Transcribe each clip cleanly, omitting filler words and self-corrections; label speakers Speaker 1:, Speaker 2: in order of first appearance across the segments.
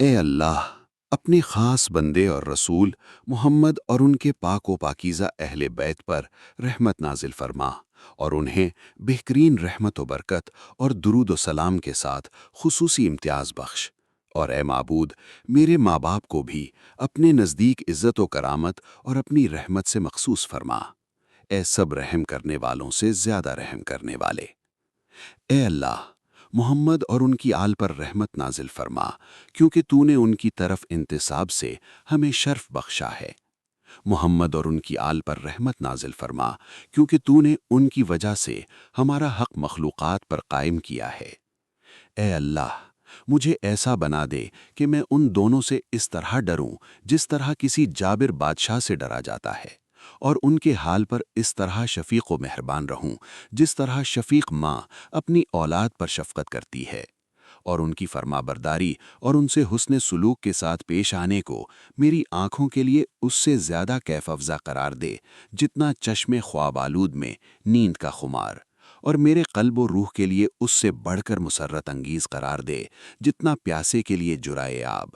Speaker 1: اے اللہ، اپنے خاص بندے اور رسول محمد اور ان کے پاک و پاکیزہ اہل بیت پر رحمت نازل فرما، اور انہیں بہترین رحمت و برکت اور درود و سلام کے ساتھ خصوصی امتیاز بخش۔ اور اے معبود، میرے ماں باپ کو بھی اپنے نزدیک عزت و کرامت اور اپنی رحمت سے مخصوص فرما، اے سب رحم کرنے والوں سے زیادہ رحم کرنے والے۔ اے اللہ، محمد اور ان کی آل پر رحمت نازل فرما، کیونکہ تو نے ان کی طرف انتساب سے ہمیں شرف بخشا ہے۔ محمد اور ان کی آل پر رحمت نازل فرما، کیونکہ تو نے ان کی وجہ سے ہمارا حق مخلوقات پر قائم کیا ہے۔ اے اللہ، مجھے ایسا بنا دے کہ میں ان دونوں سے اس طرح ڈروں جس طرح کسی جابر بادشاہ سے ڈرا جاتا ہے، اور ان کے حال پر اس طرح شفیق و مہربان رہوں جس طرح شفیق ماں اپنی اولاد پر شفقت کرتی ہے، اور ان کی فرما برداری اور ان سے حسن سلوک کے ساتھ پیش آنے کو میری آنکھوں کے لیے اس سے زیادہ کیف افزا قرار دے جتنا چشم خواب آلود میں نیند کا خمار، اور میرے قلب و روح کے لیے اس سے بڑھ کر مسرت انگیز قرار دے جتنا پیاسے کے لیے جرائے آب،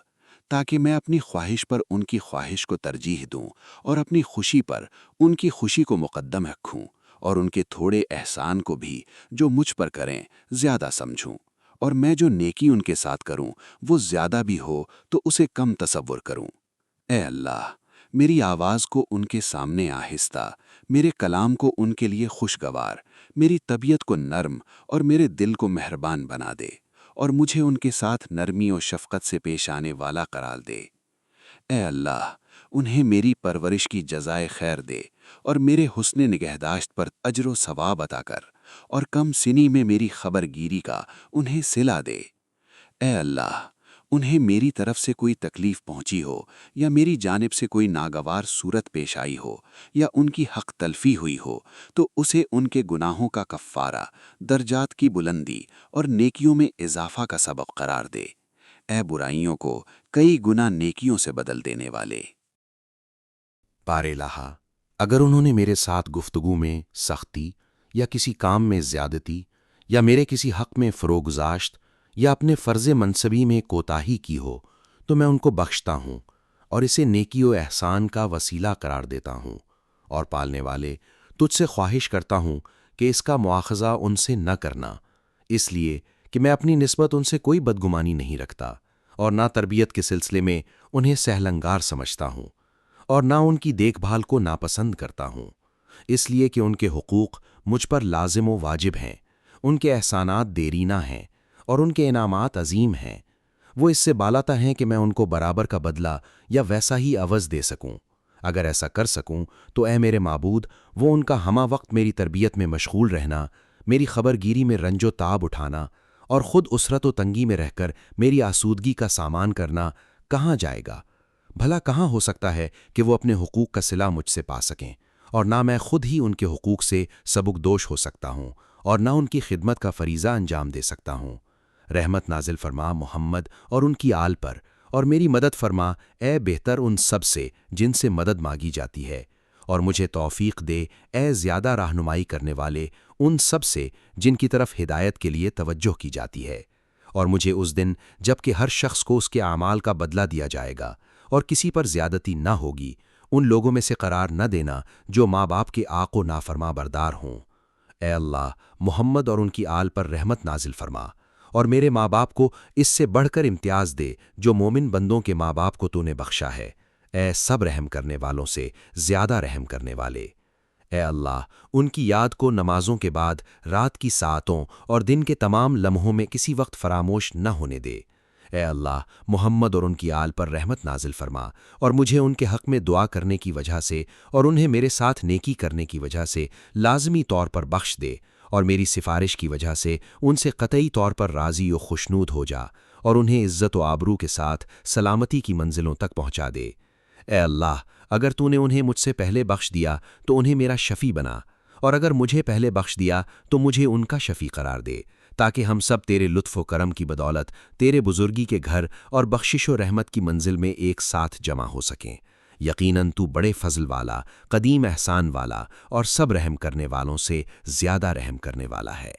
Speaker 1: تاکہ میں اپنی خواہش پر ان کی خواہش کو ترجیح دوں اور اپنی خوشی پر ان کی خوشی کو مقدم رکھوں، اور ان کے تھوڑے احسان کو بھی جو مجھ پر کریں زیادہ سمجھوں، اور میں جو نیکی ان کے ساتھ کروں وہ زیادہ بھی ہو تو اسے کم تصور کروں۔ اے اللہ، میری آواز کو ان کے سامنے آہستہ، میرے کلام کو ان کے لیے خوشگوار، میری طبیعت کو نرم اور میرے دل کو مہربان بنا دے، اور مجھے ان کے ساتھ نرمی و شفقت سے پیش آنے والا قرار دے۔ اے اللہ، انہیں میری پرورش کی جزائے خیر دے، اور میرے حسن نگہداشت پر اجر و ثواب عطا کر، اور کم سنی میں میری خبر گیری کا انہیں صلہ دے۔ اے اللہ، انہیں میری طرف سے کوئی تکلیف پہنچی ہو، یا میری جانب سے کوئی ناگوار صورت پیش آئی ہو، یا ان کی حق تلفی ہوئی ہو، تو اسے ان کے گناہوں کا کفارہ، درجات کی بلندی اور نیکیوں میں اضافہ کا سبب قرار دے، اے برائیوں کو کئی گنا نیکیوں سے بدل دینے والے۔
Speaker 2: پار الہا، اگر انہوں نے میرے ساتھ گفتگو میں سختی یا کسی کام میں زیادتی یا میرے کسی حق میں فروگزاشت یا اپنے فرض منصبی میں کوتاہی کی ہو تو میں ان کو بخشتا ہوں اور اسے نیکی و احسان کا وسیلہ قرار دیتا ہوں، اور پالنے والے تجھ سے خواہش کرتا ہوں کہ اس کا مواخذہ ان سے نہ کرنا، اس لیے کہ میں اپنی نسبت ان سے کوئی بدگمانی نہیں رکھتا، اور نہ تربیت کے سلسلے میں انہیں سہلنگار سمجھتا ہوں، اور نہ ان کی دیکھ بھال کو ناپسند کرتا ہوں، اس لیے کہ ان کے حقوق مجھ پر لازم و واجب ہیں، ان کے احسانات دیرینہ ہیں، اور ان کے انعامات عظیم ہیں۔ وہ اس سے بالاتر ہیں کہ میں ان کو برابر کا بدلہ یا ویسا ہی عوض دے سکوں۔ اگر ایسا کر سکوں تو اے میرے معبود، وہ ان کا ہمہ وقت میری تربیت میں مشغول رہنا، میری خبر گیری میں رنج و تعب اٹھانا، اور خود اسرت و تنگی میں رہ کر میری آسودگی کا سامان کرنا کہاں جائے گا؟ بھلا کہاں ہو سکتا ہے کہ وہ اپنے حقوق کا صلہ مجھ سے پا سکیں، اور نہ میں خود ہی ان کے حقوق سے سبکدوش ہو سکتا ہوں، اور نہ ان کی خدمت کا فریضہ انجام دے سکتا ہوں۔ رحمت نازل فرما محمد اور ان کی آل پر، اور میری مدد فرما اے بہتر ان سب سے جن سے مدد مانگی جاتی ہے، اور مجھے توفیق دے اے زیادہ رہنمائی کرنے والے ان سب سے جن کی طرف ہدایت کے لیے توجہ کی جاتی ہے، اور مجھے اس دن جب کہ ہر شخص کو اس کے اعمال کا بدلہ دیا جائے گا اور کسی پر زیادتی نہ ہوگی، ان لوگوں میں سے قرار نہ دینا جو ماں باپ کے عاق و نافرما بردار ہوں۔ اے اللہ، محمد اور ان کی آل پر رحمت نازل فرما، اور میرے ماں باپ کو اس سے بڑھ کر امتیاز دے جو مومن بندوں کے ماں باپ کو تو نے بخشا ہے، اے سب رحم کرنے والوں سے زیادہ رحم کرنے والے۔ اے اللہ، ان کی یاد کو نمازوں کے بعد رات کی ساعتوں اور دن کے تمام لمحوں میں کسی وقت فراموش نہ ہونے دے۔ اے اللہ، محمد اور ان کی آل پر رحمت نازل فرما، اور مجھے ان کے حق میں دعا کرنے کی وجہ سے اور انہیں میرے ساتھ نیکی کرنے کی وجہ سے لازمی طور پر بخش دے، اور میری سفارش کی وجہ سے ان سے قطعی طور پر راضی و خوشنود ہو جا، اور انہیں عزت و آبرو کے ساتھ سلامتی کی منزلوں تک پہنچا دے۔ اے اللہ، اگر تو نے انہیں مجھ سے پہلے بخش دیا تو انہیں میرا شفیع بنا، اور اگر مجھے پہلے بخش دیا تو مجھے ان کا شفیع قرار دے، تاکہ ہم سب تیرے لطف و کرم کی بدولت تیرے بزرگی کے گھر اور بخشش و رحمت کی منزل میں ایک ساتھ جمع ہو سکیں۔ یقیناً تو بڑے فضل والا، قدیم احسان والا، اور سب رحم کرنے والوں سے زیادہ رحم کرنے والا ہے۔